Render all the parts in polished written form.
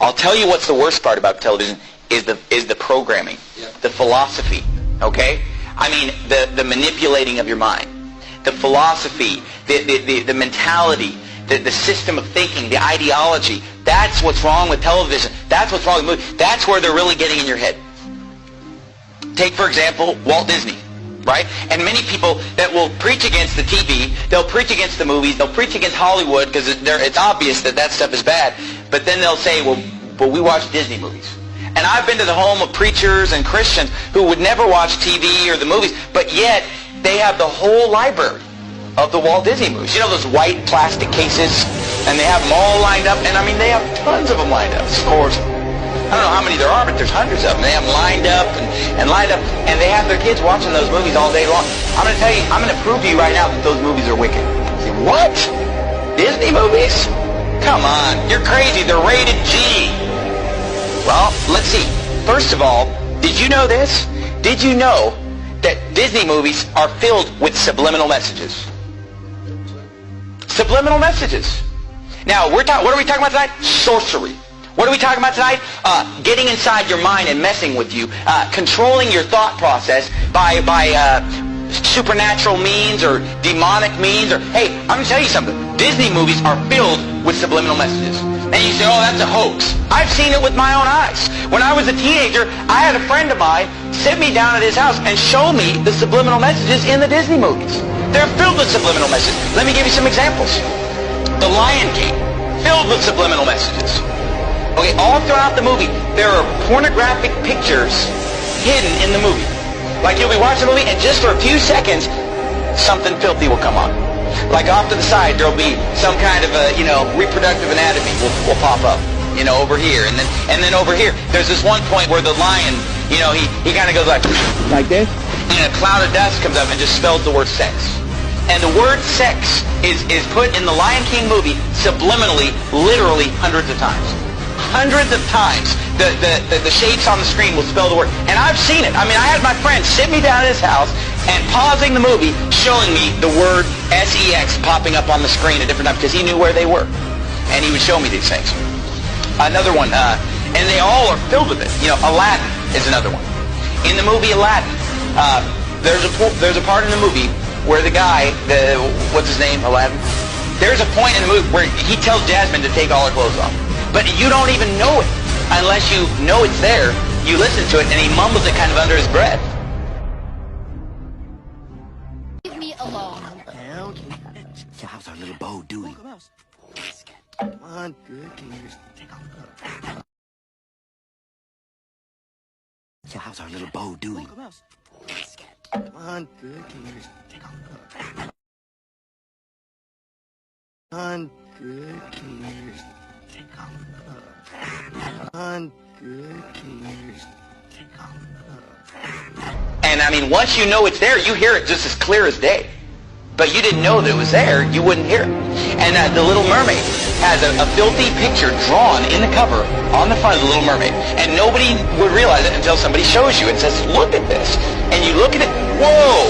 I'll tell you what's the worst part about television is the programming, the philosophy, okay? I mean, the manipulating of your mind, the philosophy, the mentality, the system of thinking, the ideology. That's what's wrong with television. That's what's wrong with movies. That's where they're really getting in your head. Take, for example, Walt Disney, right? And many people that will preach against the TV, they'll preach against the movies, they'll preach against Hollywood because it's obvious that stuff is bad. But then they'll say, well, we watch Disney movies. And I've been to the home of preachers and Christians who would never watch TV or the movies, but yet they have the whole library of the Walt Disney movies. You know those white plastic cases? And they have them all lined up, and I mean, they have tons of them lined up. Scores. I don't know how many there are, but there's hundreds of them. They have them lined up and lined up, and they have their kids watching those movies all day long. I'm going to tell you, I'm going to prove to you right now that those movies are wicked. You say, what? Disney movies? Come on, you're crazy. They're rated G. Well, let's see. First of all, did you know this? Did you know that Disney movies are filled with subliminal messages? Subliminal messages. Now, what are we talking about tonight? Sorcery. What are we talking about tonight? Getting inside your mind and messing with you. Controlling your thought process by supernatural means or demonic means. Or hey, I'm going to tell you something. Disney movies are filled with subliminal messages. And you say, oh, that's a hoax. I've seen it with my own eyes. When I was a teenager, I had a friend of mine sit me down at his house and show me the subliminal messages in the Disney movies. They're filled with subliminal messages. Let me give you some examples. The Lion King, filled with subliminal messages. Okay, all throughout the movie, there are pornographic pictures hidden in the movie. Like you'll be watching the movie, and just for a few seconds, something filthy will come on. Like off to the side, there'll be some kind of a, reproductive anatomy will pop up, over here, and then over here. There's this one point where the lion, he kind of goes like this, and a cloud of dust comes up and just spells the word sex. And the word sex is put in the Lion King movie subliminally, literally hundreds of times. Hundreds of times. The shapes on the screen will spell the word. And I've seen it. I mean, I had my friend sit me down at his house and pausing the movie, showing me the word sex popping up on the screen at different times because he knew where they were. And he would show me these things. Another one, and they all are filled with it. Aladdin is another one. In the movie Aladdin, there's a part in the movie where the guy, what's his name, Aladdin? There's a point in the movie where he tells Jasmine to take all her clothes off. But you don't even know it unless you know it's there. You listen to it, and he mumbles it kind of under his breath. Leave me alone. Okay. How's our little Bo doing? Come on, good. Can you just take off the... How's our little Bo doing? Come on, good. Can you just take off the... Come on, good. Can you just take off the... Come on, good. Can you just take off the... And I mean, once you know it's there, you hear it just as clear as day. But you didn't know that it was there, you wouldn't hear it. And The Little Mermaid has a filthy picture drawn in the cover on the front of The Little Mermaid. And nobody would realize it until somebody shows you and says, look at this. And you look at it, whoa!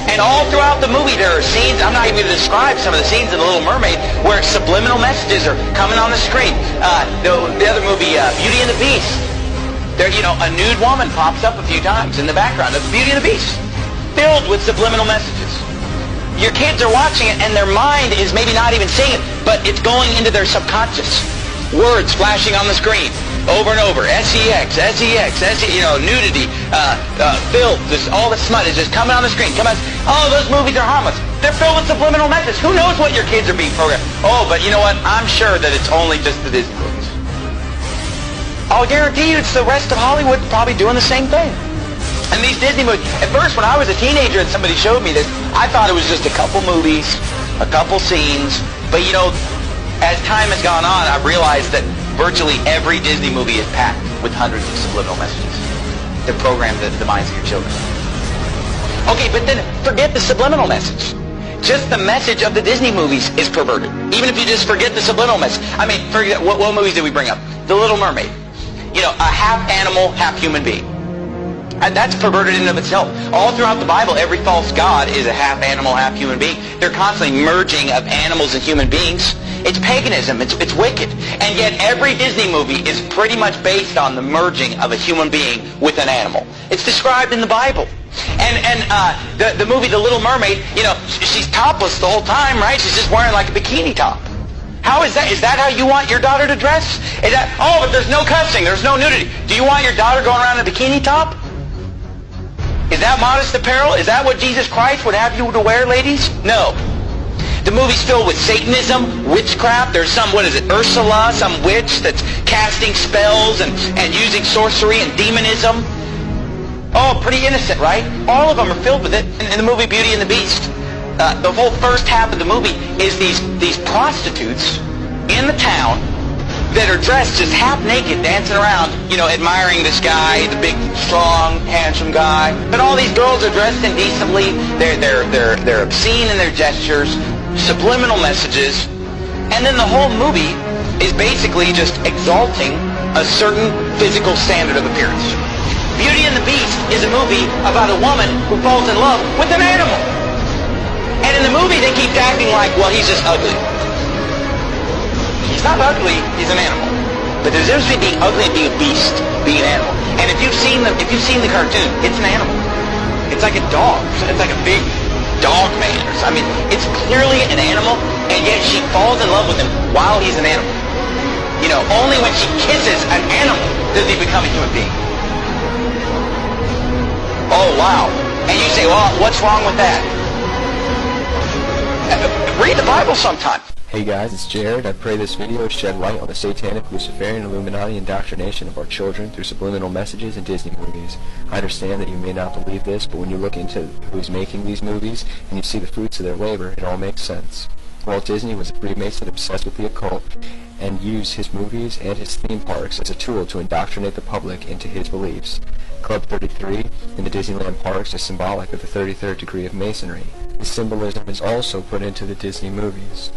And all throughout the movie there are scenes, I'm not even going to describe some of the scenes in The Little Mermaid, where subliminal messages are coming on the screen. The other movie, Beauty and the Beast. There, a nude woman pops up a few times in the background of Beauty and the Beast. Filled with subliminal messages. Your kids are watching it and their mind is maybe not even seeing it, but it's going into their subconscious. Words flashing on the screen over and over. sex, nudity, filth, all the smut is just coming on the screen. Oh, those movies are harmless. They're filled with subliminal messages. Who knows what your kids are being programmed? Oh, but you know what? I'm sure that it's only just the Disney movies. I'll guarantee you it's the rest of Hollywood probably doing the same thing. And these Disney movies, at first when I was a teenager and somebody showed me this, I thought it was just a couple movies, a couple scenes. But as time has gone on, I've realized that virtually every Disney movie is packed with hundreds of subliminal messages to program the minds of your children. Okay, but then forget the subliminal message. Just the message of the Disney movies is perverted. Even if you just forget the subliminal message. I mean, forget what movies did we bring up? The Little Mermaid. A half animal, half human being. And that's perverted in and of itself. All throughout the Bible, every false god is a half animal, half human being. They're constantly merging of animals and human beings. It's paganism. It's wicked. And yet every Disney movie is pretty much based on the merging of a human being with an animal. It's described in the Bible. And the movie The Little Mermaid, you know, she's topless the whole time, right? She's just wearing like a bikini top. How is that? Is that how you want your daughter to dress? Is that, oh, but there's no cussing, there's no nudity. Do you want your daughter going around in a bikini top? Is that modest apparel? Is that what Jesus Christ would have you to wear, ladies? No. The movie's filled with Satanism, witchcraft. There's some, what is it, Ursula, some witch that's casting spells and using sorcery and demonism. Oh, pretty innocent, right? All of them are filled with it. In the movie Beauty and the Beast, the whole first half of the movie is these prostitutes in the town that are dressed just half naked, dancing around, you know, admiring this guy, the big, strong, handsome guy. But all these girls are dressed indecently. They're obscene in their gestures, subliminal messages, and then the whole movie is basically just exalting a certain physical standard of appearance. Beauty and the Beast is a movie about a woman who falls in love with an animal. And in the movie they keep acting like, well, he's just ugly. He's not ugly, he's an animal. But there's a difference between being ugly and being a beast, being an animal. And if you've seen the cartoon, it's an animal. It's like a dog. It's like a big dog man. I mean, it's clearly an animal, and yet she falls in love with him while he's an animal. You know, only when she kisses an animal does he become a human being. Oh, wow. And you say, well, what's wrong with that? Read the Bible sometime. Hey guys, it's Jared. I pray this video shed light on the satanic, Luciferian, Illuminati indoctrination of our children through subliminal messages and Disney movies. I understand that you may not believe this, but when you look into who's making these movies and you see the fruits of their labor, it all makes sense. Walt Disney was a Freemason obsessed with the occult and used his movies and his theme parks as a tool to indoctrinate the public into his beliefs. Club 33 in the Disneyland parks is symbolic of the 33rd degree of Masonry. This symbolism is also put into the Disney movies.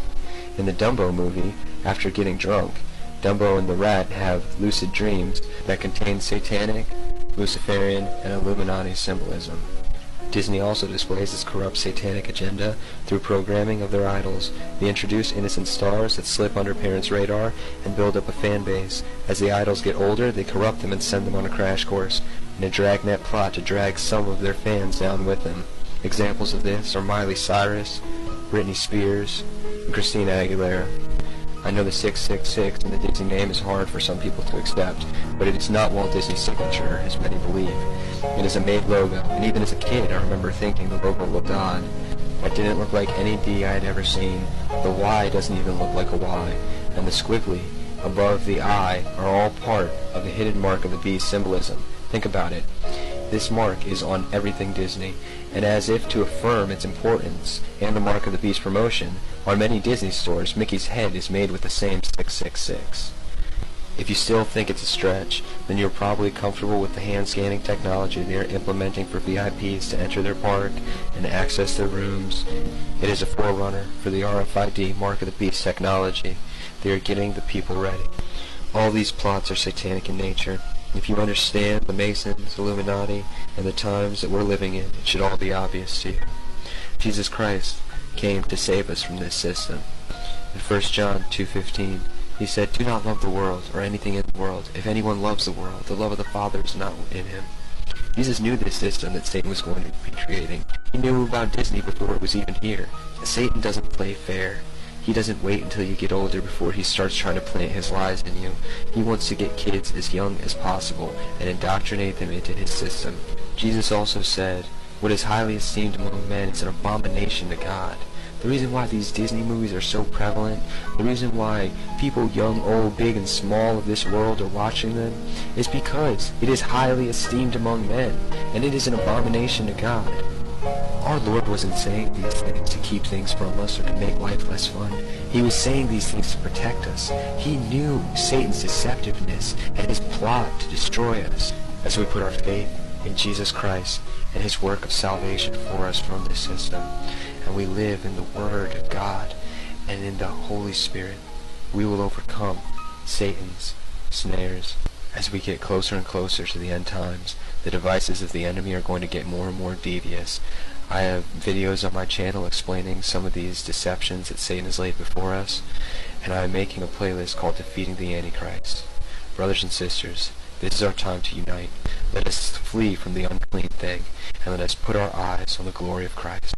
In the Dumbo movie, after getting drunk, Dumbo and the rat have lucid dreams that contain satanic, Luciferian, and Illuminati symbolism. Disney also displays its corrupt satanic agenda through programming of their idols. They introduce innocent stars that slip under parents' radar and build up a fan base. As the idols get older, they corrupt them and send them on a crash course in a dragnet plot to drag some of their fans down with them. Examples of this are Miley Cyrus, Britney Spears, and Christina Aguilera. I know the 666 in the Disney name is hard for some people to accept, but it is not Walt Disney's signature, as many believe. It is a made logo, and even as a kid I remember thinking the logo looked odd. It didn't look like any D I had ever seen. The Y doesn't even look like a Y, and the squiggly above the I are all part of the hidden mark of the beast symbolism. Think about it. This mark is on everything Disney, and as if to affirm its importance and the mark of the beast promotion, on many Disney stores, Mickey's head is made with the same 666. If you still think it's a stretch, then you're probably comfortable with the hand-scanning technology they are implementing for VIPs to enter their park and access their rooms. It is a forerunner for the RFID Mark of the Beast technology. They are getting the people ready. All these plots are satanic in nature. If you understand the Masons, Illuminati, and the times that we're living in, it should all be obvious to you. Jesus Christ came to save us from this system. In 1 John 2:15, he said, "Do not love the world or anything in the world. If anyone loves the world, the love of the Father is not in him." Jesus knew this system that Satan was going to be creating. He knew about Disney before it was even here. Satan doesn't play fair. He doesn't wait until you get older before he starts trying to plant his lies in you. He wants to get kids as young as possible and indoctrinate them into his system. Jesus also said, "What is highly esteemed among men is an abomination to God." The reason why these Disney movies are so prevalent, the reason why people young, old, big, and small of this world are watching them, is because it is highly esteemed among men, and it is an abomination to God. Our Lord wasn't saying these things to keep things from us or to make life less fun. He was saying these things to protect us. He knew Satan's deceptiveness and his plot to destroy us. As we put our faith in Jesus Christ and his work of salvation for us from this system, and we live in the Word of God and in the Holy Spirit, we will overcome Satan's snares. As we get closer and closer to the end times, the devices of the enemy are going to get more and more devious. I have videos on my channel explaining some of these deceptions that Satan has laid before us, and I am making a playlist called Defeating the Antichrist. Brothers and sisters, this is our time to unite. Let us flee from the unclean thing, and let us put our eyes on the glory of Christ.